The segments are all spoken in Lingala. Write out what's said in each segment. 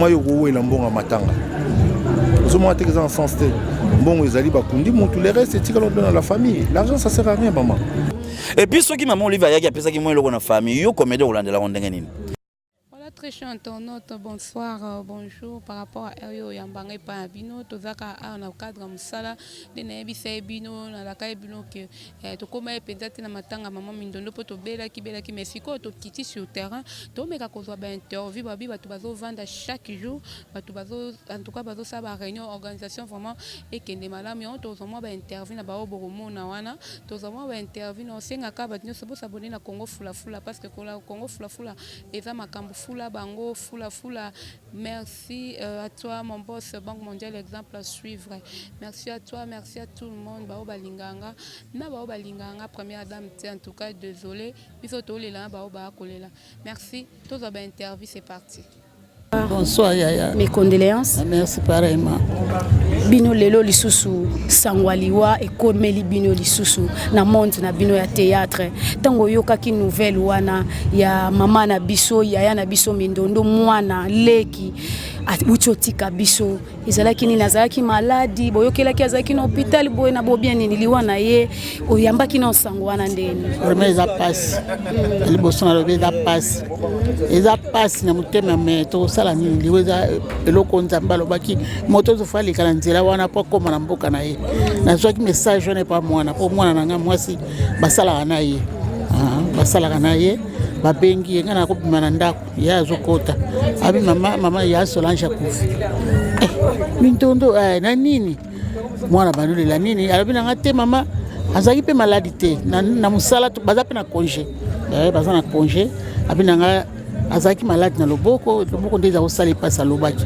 comment yo et l'ambon à matanga. Vous avez été en sens bon ils allaient bakundi mon tout les restes c'est dans la famille. L'argent ça sert à rien maman. Et puis ceux qui maman Olivier y a personne qui moi dans la famille yo comme de Hollande la ronde ngani. Très chouette internaute, bonsoir, bonjour par rapport à Erio Yambanga et Pabino, Tozaka a un cadre Moussala, de Nebisa et Bino, la Kaibino, que Tokoma et Pedati Namatanga, maman Mindono, Potobela, Kibela, qui Mexico, Tokiti sur le terrain, Tomeka Kozoa interview, Babi, Batubazo vendre chaque jour, Batubazo, en tout cas, Bazo Saba réunion, organisation vraiment, et Kende Malami, on tozoma interview na Bao Boromo Nawana, tozoma interview, on sait qu'à Kabatino, c'est pour s'abonner à Congo Fula Fula, parce que Congo Fula Fula, et ça m'a Fula Bango, Fula. Merci à toi, mon boss, Banque mondiale, exemple à suivre. Merci à toi, merci à tout le monde. Bao Balinganga, na Bao Balinganga, première dame, en tout cas, désolé. Bisoto Lela, Bao Bakolela. Merci, tous les interviews, c'est parti. Bonsoir Yaya. Mes condoléances. Merci pareillement. Bino lelo lisusu sangwaliwa ekomeli bino lisusu na monde na bino ya théâtre tango yoka ki nouvelle wana ya mama na biso ya na biso Mindondo mwana leki uchotika biso ezalaki ni nazalaki maladi boyokelaki azalaki na hôpital boye na bobien ni liwana ye oyambaki na sangwana ndeni vraiment za passe liboso na lobe za passe eza passe na mutema me to sala ni liweza eloko nzamba lobaki moto zo fali kana nzela wana po koma na mboka na ye na zwaki message ne pa mwana po mwana nanga mwasi basala na ye basala na ye babengi yenga na kopima na ndako ya zokota abi mama ya Solange akufi Mindondo na nini mwana banule la nini alabi na ngate mama azaki pe maladi te na musala baza pe na congé baza na congé abi na azaki maladi na loboko ndeza osala pasa lobaki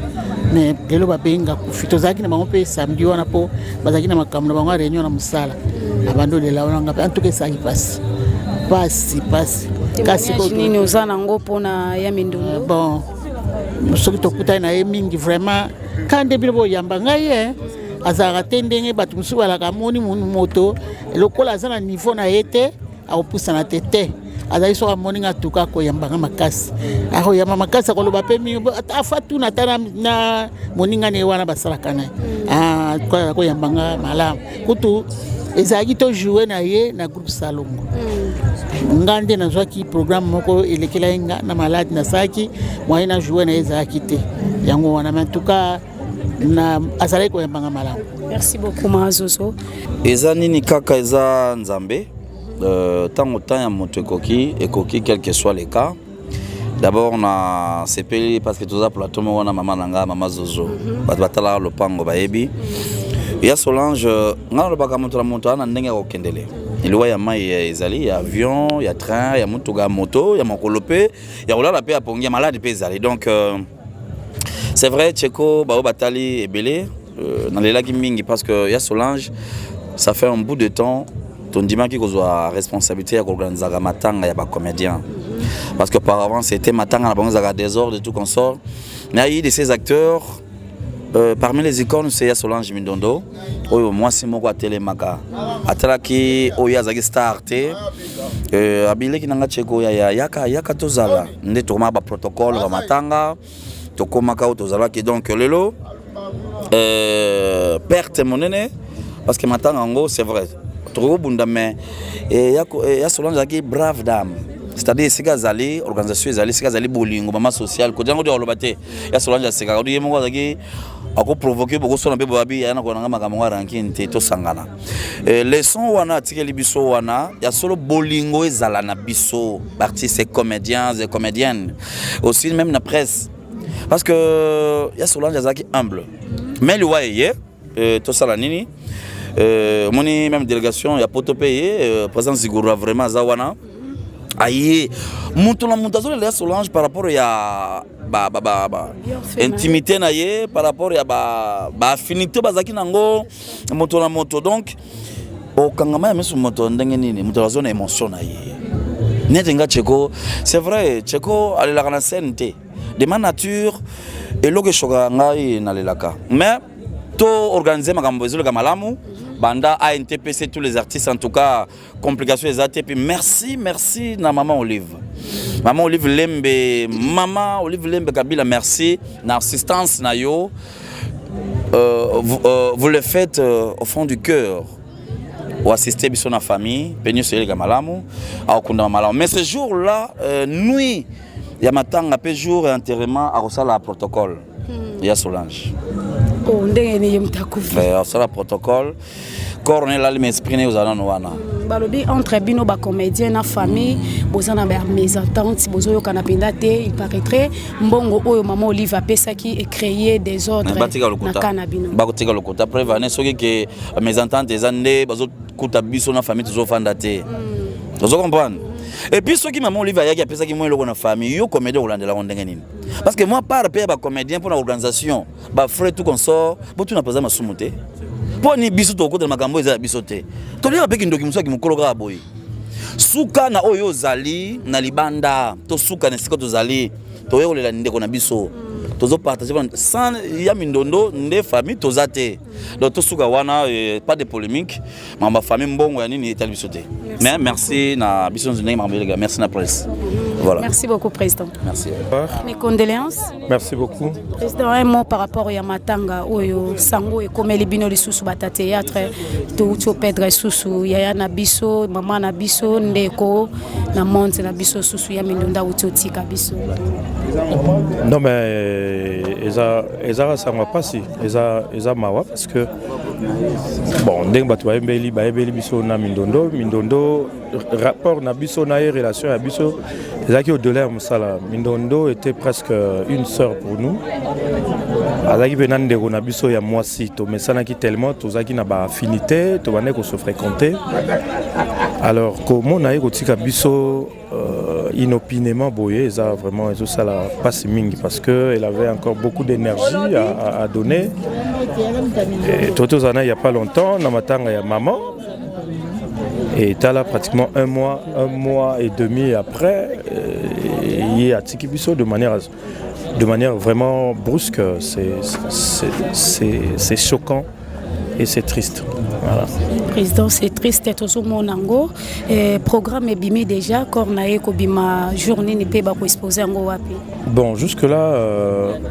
mais lelo babenga kufi tozaki na bango pe samedi wana po bazaki na makambo na bango réunion na musala abandole la wana ngape en tout cas ça qui passe kasi ko nini ozana ngo pona ya Mindondo bon soki tokuta na ye mingi vraiment kande bilbo yamba ngai azara tendenge batu musu bala kamoni moto lokola azana niveau na yete aopusa na tete azali so amoni nga tuka ko yamba makasi aho yamba makasi ko loba pe mi afatu na tana na moninga ne wana basala kana ko yamba malamu kutu ezaki to jouer na ye na groupe Salongo ngande na zwaki programme moko elekela inga na malade na saki moyen na jouer na ezaki te yango wana en tout cas na azali ko yamba malamu. Merci beaucoup Mazozo. Eza nini kaka eza nzambe tango ya moto ekoki quel que soit le cas. D'abord on a sepeli parce que tout ça plateau wana mama nanga mama Zozo batala lopango baebi ya Solange ngalo baka moto la moto ana ndenge ko kendele ilwa ya mai ezali ya avion ya train ya mutuga moto ya makolope ya olala pe apongia malade pe ezali donc c'est vrai Tcheko bao batali ebele na lelaki mingi parce que ya Solange ça fait un bout de temps ton dimanche qui a responsabilité à organiser la matanga ya ba comédien parce que auparavant c'était matanga na bango za désordre et tout consort mais il y a de ces acteurs parmi les icônes c'est Solange Mindondo oyo mwasi moko atelemaka atalaki oyo azaki star te abileki nanga Tcheko ya yaka tozala nde tokoma ba protocole ba matanga tokomaka tozalaki donc lelo perte monene parce que matanga ngo c'est vrai trop bunda mais ya Solange azaki brave dame. C'est-à-dire sika zali organisation zali sika zali bolingo mama social ko jango de olobate ya Solange sika ko yemo ko zaki ako provoquer beaucoup so na be babi yana ko nga makambo nga ranking te to sangana les sons wana tikeli biso wana ya solo bolingo ezala na biso artistes et comédiens et comédiennes aussi même na presse parce que ya Solange zaki humble mais le waye to sala nini moni même délégation ya poto payé président Zigura vraiment zawana aïe mutu na mutu azole la Solange par rapport ya intimité na ye par rapport ya affinité bazaki nango mutu na moto donc o kangama ya mesu moto ndenge nini mutu azona émotion na ye netenga Tcheko c'est vrai Tcheko alelaka na scène te de ma nature eloko shoka ngai na lelaka mais to organiser makambo ezolo ka malamu Banda ANTPC, tous les artistes, en tout cas, complications les ATP. Merci na Maman Olive. Maman Olive Lembe, Maman Olive Lembe Kabila, merci. Na assistance na yo. Vous le faites au fond du cœur. Ou assister à la famille, Peignou Soyeli Gamalamu, à Okunda Malamu. Mais ce jour-là, nuit, il y a matin, après jour et enterrement, à Rosala protocole. Il y a Solange. Oh, Rosala protocole. Cornel Ali m'exprime aux Ananouana. Balobi entre bino ba comédien na famille, bozana ba mes attentes, bozoyo kanapenda te, il paraîtrait mbongo oyo Maman Olive apesaki et créer des ordres na kanabino. Ba kotika lokota après vané soki que mes ententes des années bazo kuta biso na famille toujours fanda te. Vous comprenez? Et puis ceux qui Maman Olive ayaki apesaki moi loko na famille, yo comédien olandela ndenge nini. Parce que moi par payer ba comédien pour l'organisation, ba frère tout consort, bo tu na pas ma sumuté. Poni biso to ko de makambo eza biso te. To lira pe kindoki muso ki mukoloka boy. Suka na oyo zali na libanda, to suka na sika to zali, to yo lela ndeko na biso. Tozo partager sans ya mindondo nde famille to zate. Donc to suka wana pas de polémique, mais ma famille mbongo ya nini etali biso te. Mais merci na biso nzine mambelega, merci na presse. Voilà. Merci beaucoup président. Merci. Mes condoléances. Merci beaucoup. Président, un mot par rapport à Matanga oyo sango et comme les bino les sous bata théâtre tout Pedro sous yaya na biso maman na biso ndeko na monte na biso sous ya mindunda utotika biso. Non mais eza ça va pas si eza mawa parce que bon ndenge batu baebeli biso na mindondo rapport na biso na relation à biso ezaki au-delà musala. Mindondo était presque une sœur pour nous. Azaki pe na ndeko na biso ya mwasi to mesanaki tellement tozaki na ba affinité to bane ko se fréquenter. Alors comment na kotika biso inopinément boyé, ça vraiment ça la passe mingi parce que elle avait encore beaucoup d'énergie à donner. Et Toto Zana il y a pas longtemps, na matanga ya maman. Et t'as là pratiquement un mois et demi après, il y a Tiki Bisso de manière vraiment brusque. C'est choquant et c'est triste. Voilà. Président, c'est triste tout le monde nango. Programme est bimé déjà, cornaé ko bima journée ne peut pas exposer ngo wapi. Bon, jusque là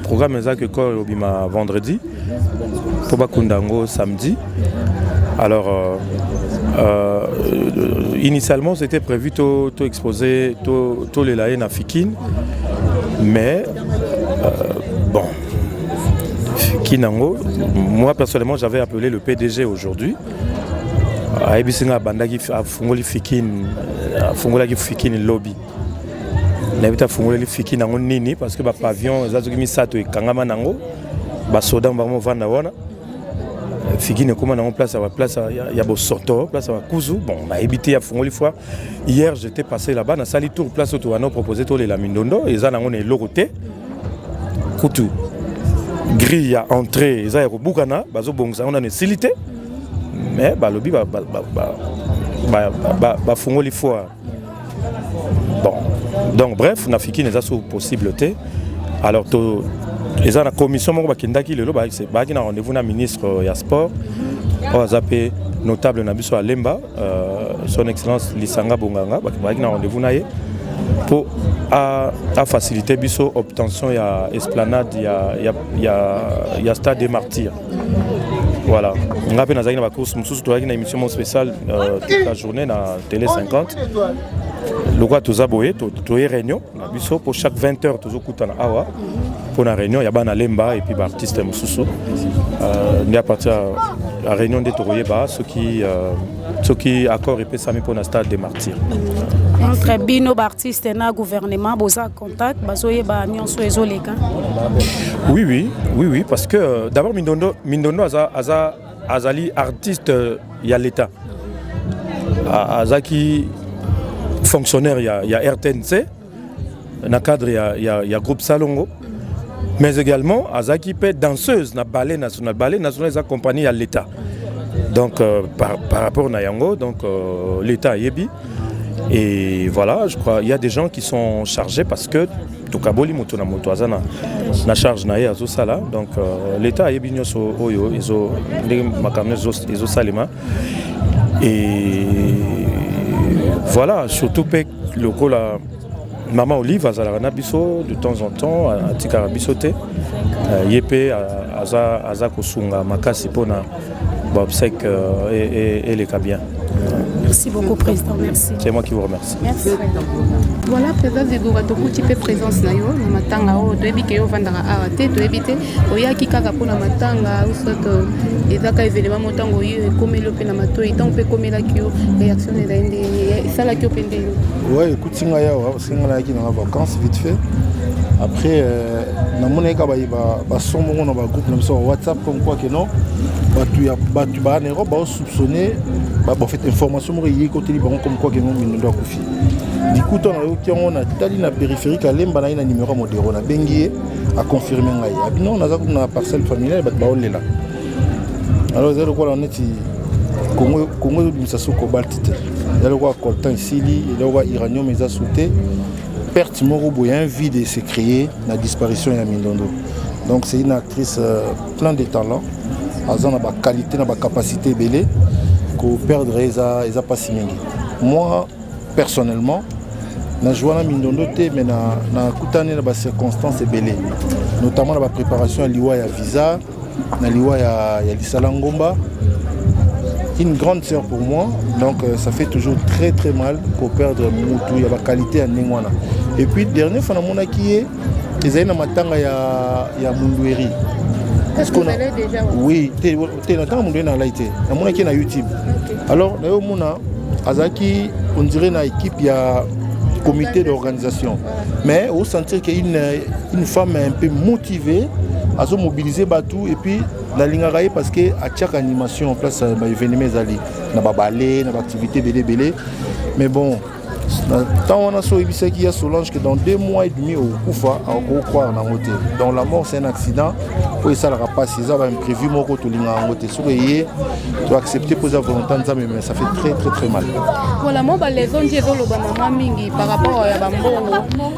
programme est que ko bima vendredi, pour bakundango samedi. Alors initialement c'était prévu tout exposer tout les laïens à Fikine, mais bon Fikinango, moi personnellement j'avais appelé le PDG aujourd'hui. Aïbisinga bandagi a fungoli Fikine, fungolaki Fikine lobby. N'avita fungoli Fikine nango nini parce que ba pavillon zazuki misato ekangama nango, ba soda mbamo vanda wana. Fikine comment on place il y a beau sorto place à Kuzu bon bah éviter à Fongoli fois hier j'étais passé là-bas dans sali tour place autour à proposer tous les lamindondo et ça on est loroté Kutu grille à entrée et ça y a Bukana bazo bongsa on a une silité mais bah lobby bah Fongoli fois bon donc bref na Fikine ça sous possibilité alors et ça la commission moko bakendaki lelo c'est baki na rendez-vous na ministre ya sport o zappé notable na biso Alemba son excellence Lisanga Bonganga baki na rendez-vous na ye pour à faciliter biso obtention ya esplanade ya stade des martyrs. Voilà, on a fait une course une émission spéciale toute la journée na télé 50. Le roi tous aboyé tout réunion pour chaque 20 heures tous au awa pour la réunion il y a ban Alemba et puis artiste Moussou on est parti à la réunion des Toroyé ceux qui accord et sami pour la stade des martyrs. Entre bino artiste na gouvernement boza contact bazoye ba nyonso ezoleka. Oui parce que d'abord Mindondo azali artiste il y a l'état. Azaki fonctionnaire il y a RTNC dans le cadre il y a groupe Salongo mais également Azaki peut danseuse na ballet national est accompagné à l'état donc par rapport à Yango donc l'état yebi et voilà je crois il y a des gens qui sont chargés parce que kaboli moto na moto azana na charge na ye azo sala donc l'état yebi nyonso oyo ezo ndenge makambo ezo salema et voilà surtout pe lokola Maman Olive azalaka na biso de temps en temps atikaka biso te ye pe aza kosunga makasi mpona baobsèque eleka bien. Merci beaucoup, Président. Merci. C'est moi qui vous remercie. Merci. Voilà, Président Zegouba, tu as présence na yo, na matanga o, tu ebike yo vandaka arate, tu ebite, oyaki kaka pona matanga, ou soit ezaka événement motango yo, komelo pe na matoi, tant pe komela ki yo, réaction na ndenge, sala ki yo pende yo. Ouais, écoute, singa ya, singa na ki na vacances vite fait. Après, na mona ka ba sombo na ba groupe na sur WhatsApp comme quoi que non, tu ba na ba soupçonner ba fait information mo yi côté liban comme quoi que non Mindondo akufi. Du coup, on a tali na périphérique à lemba na numéro modéro na bengi a confirmer ngai. Abino na za na parcelle familiale ba olela. Alors zero quoi on est Congo bimisa soko baltite. Zero quoi coltan sili, zero quoi iranium eza sauté. Perte morobo, il y a un vide s'est créé, la disparition de Mindondo. Donc c'est une actrice plein de talent, elle a la qualité, la capacité belée, qu'on perdre les a pas si mingi. Moi personnellement, na joué à Mindondo mais na kutane na circonstances belées, notamment la préparation à liwa ya visa, na liwa ya lisalangomba. Une grande sœur pour moi, donc ça fait toujours très très mal pour perdre Moutou, il y a la qualité à Ningwana. Et puis dernier fois na qui est ils avaient na matanga ya Mundweri. Est-ce qu'on allait déjà? Oui, t'es na tanga Mundweri na laité. Na mona qui na YouTube. Alors na yo mona azaki on dirait na équipe ya comité d'organisation. Mais au sentir qu'il y a une femme un peu motivée à se mobiliser batou et puis la ligne parce que à chaque animation en place bah événement zali na ba ballet na activité belé mais bon tant on a so ibisa qui a Solange que dans 2 mois et demi au Koufa à croire na moté donc la mort c'est un accident pour ça la pas si ça va imprévu moko to linga ngote so yé tu accepter poser volonté mais ça fait très très très mal. Voilà moi ba les onje zo lo ba maman mingi par rapport à ba mbongo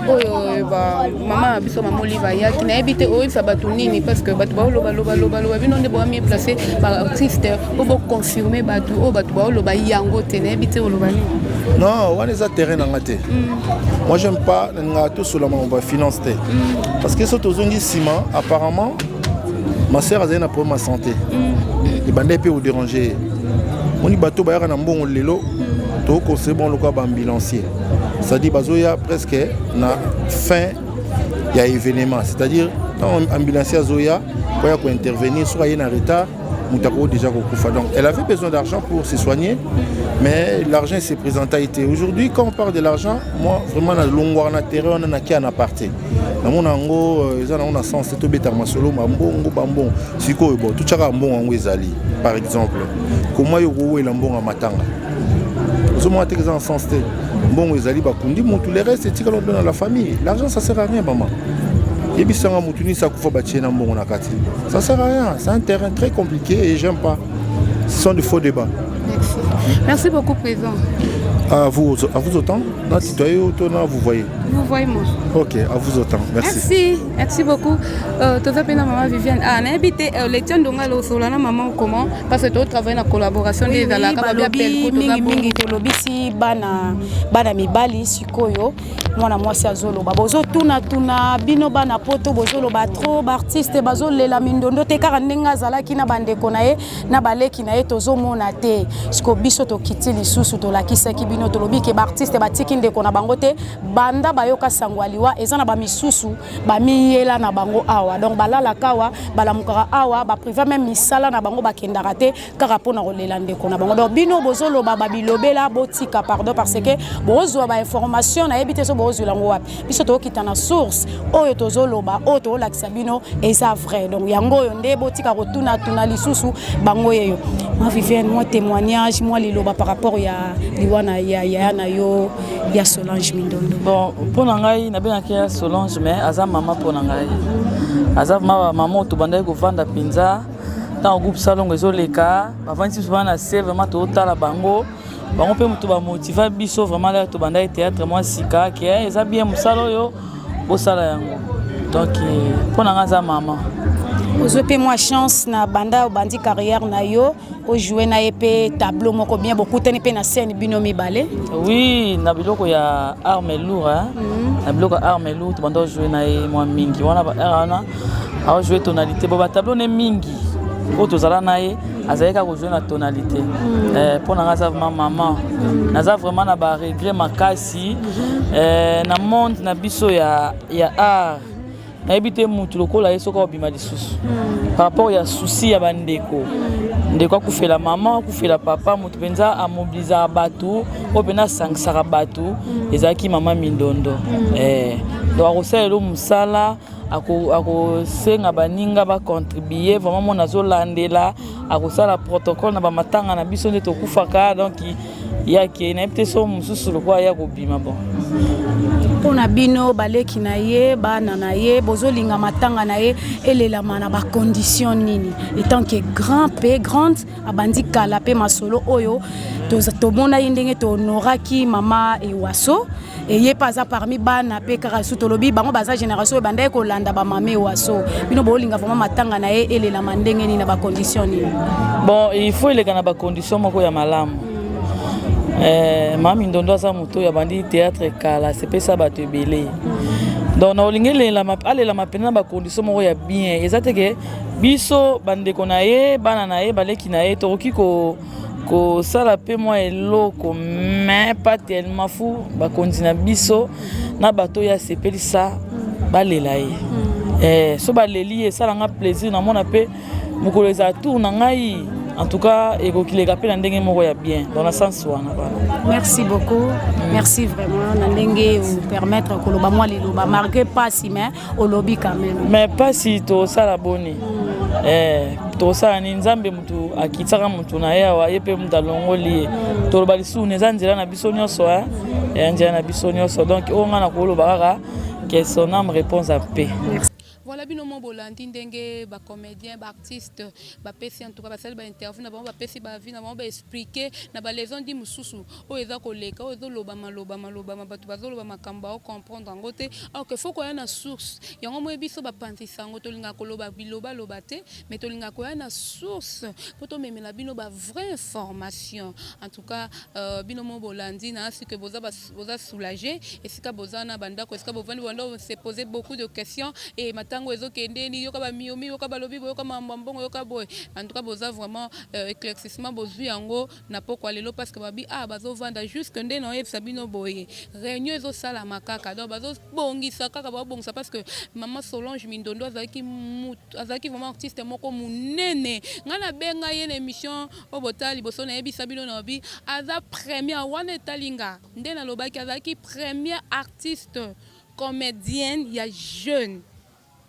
oyo ba maman biso maman Oliva ya qui na habité oyo ça batu nini parce que batu ba lo ba bino nde ba mi placé par artiste pour confirmer batu o batu ba lo ba yango te na habité o lo ba nini. Non, on est à terrain en maté. Moi j'aime pas tout seulement on va financer parce que ce tozongi ciment apparemment ma sœur a un problème de santé. Les bandits peuvent déranger. On y bateau ba na mbongo lelo to conseil bon le quoi ambulancier. Ça dit bazoya presque na fin il y a événement, c'est-à-dire quand ambulancier zoya pour intervenir soit il y a un retard Moutako déjà Kokufa. Donc elle avait besoin d'argent pour se soigner, mais l'argent s'est présenté à été. Aujourd'hui, quand on parle de l'argent, moi vraiment la longueur na terrain on a qui en aparté. Na mon ango on a sens to beta masolo mambongo bambon. Siko bon tout chaka mbongo ngo ezali. Par exemple, comment yo wo elambongo matanga. Zo mo ateka en sens te. Mbongo ezali ba kundi mon tout le reste c'est tika dans la famille. L'argent ça sert à rien maman. Ça sert à rien, c'est un terrain très compliqué et j'aime pas. Ce sont de faux débats. Merci. Merci beaucoup, Président. À vous autant. Vous voyez. Vous voyez moi. Ok, à vous autant. Merci. Merci beaucoup. Tout ça, maman Viviane. Ah, n'habitez les tiens de mal au solana maman comment parce que tu travailles en collaboration des alaka mingi to lobisi bana mibali sikoyo mwana mwasi azolo babozo tuna bino bana poto bozolo ba trop artiste bazolela Mindondo te kaka ndenga zalaki na bandeko na ye na baleki na ye tozomona te siko biso to kiti lisusu to lakisa ki bino to lobiki ba artiste batiki ndeko na bango te banda bayoka sangwaliwa eza na ba misusu ba miyela na bango awa donc balala kawa balamukara awa ba privé même misala na bango bakendaka te kaka pona kolela ndeko na bango donc bino bozolo ba bilobela botika pardon parce que bozwa ba information na ebite so bozula ngo wapi biso to kitana source oyo tozoloba oyo to lakisa bino eza vrai donc yango yo nde botika kotuna lisusu bango yeyo moi Viviane moi témoignage moi liloba par rapport ya liwana ya na yo ya Solange Mindondo. Bon pour ngai na bien que Solange mais aza maman pour ngai aza maman to bandai ko vanda pinza dans groupe salon ezoleka bavandi souvent na c'est vraiment total bango peut mutu ba motiver biso vraiment là to bandai théâtre moi sika qui eza bien musalo yo bosala yango donc mpo na nga aza mama ozwi mpe mwa chance na banda obandi carrière na yo ojoue na ye mpe tableau moko bien bokutani mpe na scène bino mibale oui na biloko ya arme lourd na biloko ya arme lourd tobanda ojoue na ye mwa mingi wana wana aojoue tonalité bo batableau ne mingi oyo tozala na ye azali kaka kojoue na tonalité mpo na nga aza vraiment mama naza vraiment na baregret makasi na monde na biso ya art nayebi te mutu lokola ye soki obima lisusu par rapport ya souci ya bandeko ndeko akufela mama akufela papa mutu mpenza amobilizaka bato oyo mpena asangisaka bato ezalaki mama mindondo donc akosalelo mosala akosenga baninga bacontribue vraiment mona azolandela akosala protocole na bamatanga na biso nde tokufaka donc yake nayebi te so mosusu lokola ya kobima bon mpona bino baleki na ye bana na ye bozolinga matanga na ye elelama na bacondition nini etant que grand mpe grande abandi kala mpe masolo oyo tomona ye ndenge tohonoraki mama ewaso eye mpe aza parmi bana mpe kaka su tolobi bango baza génération oyo bandaye kolanda bamama ewaso bino bolinga vraimen matanga na ye elelama ndenge nini na bacondition nini bon il faut eleka na bacondition moko ya malamu mama mindondo aza moto ya bandi théâtre kala sepesa bato ebele donc na olingi alelama pene na bacondition moko ya bien eza teke biso bandeko na ye bana na ye baleki na ye tokoki kosala mpe mwa eloko mais pas tellement fou bakonzi na biso na bato ya sepelisa balela ye so baleli esalanga plaisir namona mpe mokolo eza tour na ngai en tout cas ekokileka mpe na ndenge moko ya bien dans la sens wana merci beaucoup merci vraiment na ndenge permettre koloba mwa liloba marqué pasi mais olobi quand même mais pasi tosala boni tosala ni nzambe mutu akitsaka mutu na ye awa ye mpe mutu alongoli ye toloba lisusu eza nzela na biso nyonso nzela na biso nyonso donc oyo nga na koloba kaka que son âme réponse à paix. Voilà bino mo bolandi ndenge ba comédien ba artiste ba pesi en tout cas ba sel ba interview na ba pesi ba vie na ba expliquer na ba les ndi mususu o eza koleka o ezo loba maloba mabatu bazoloba makamba o comprendre ngote alors que faut ko ya na source yango mo ebiso ba pantisa ngo tolinga koloba biloba lobate mais tolinga ko ya na source poto memela bino ba vraie information en tout cas bino mo bolandi na si que boza soulager et si ka boza na banda ko eska bovandi bondo se poser beaucoup de questions et tango ezokendeni yoka ba miomi yoka ba lobi yoka mambongo yoka boy en tout cas boza vraiment éclaircissement bozui yango na pokwa lelo parce que babi bazo vanda jusque nde na yebisa bino boye réunion ezosala makaka donc bazo bongisa kaka ba bongisa parce que maman Solange Mindondo azaki vraiment artiste moko munene ngana benga ye na émission obotali boso na yebisa bino na bi aza première wana etalinga nde na lobaki azaki première artiste comédienne ya jeune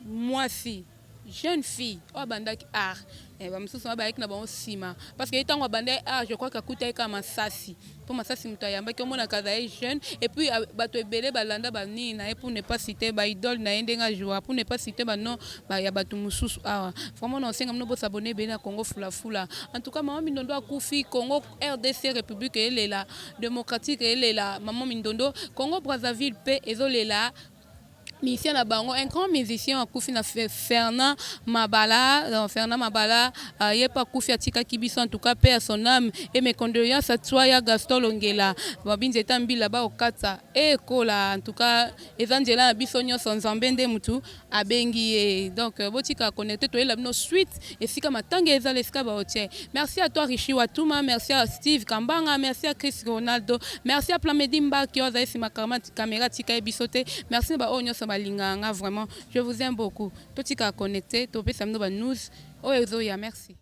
moi si jeune fille o bandaki art bamususu baiki na bango sima parce que etango bandai art je crois kakuta eka masasi pour masasi mutu ayambaki omona kaza ye jeune et puis bato ebele balanda banini na ye pour ne pas citer ba idole na ye ndenge ajoa pour ne pas citer banom ya bato mosusu awa vraiment na osenga mino bosabone ebele na Congo fulafula en tout cas mama Mindondo akufi Congo RDC République elela démocratique elela mama Mindondo Congo Brazzaville pe ezolela musicien na bango un grand musicien akufi na Fernand Mabala yepa akufi atika kibiso en tout cas paix à son âme et mes condoléances à toi ya Gaston Longela babinze tambila ba okata ekola en tout cas ezangela na biso nyonso nzambe nde mutu abengi donc botika connecter to la no suite et sika matanga ezala sika ba otie merci à toi Richi Watuma merci à Steve Kambanga merci à Chris Ronaldo merci à Plamedi Mbaki oza esima caméra tika ebisote merci ba onyoso balinganga vraiment je vous aime beaucoup totika connecter to pesa mno ba news o ezo ya merci.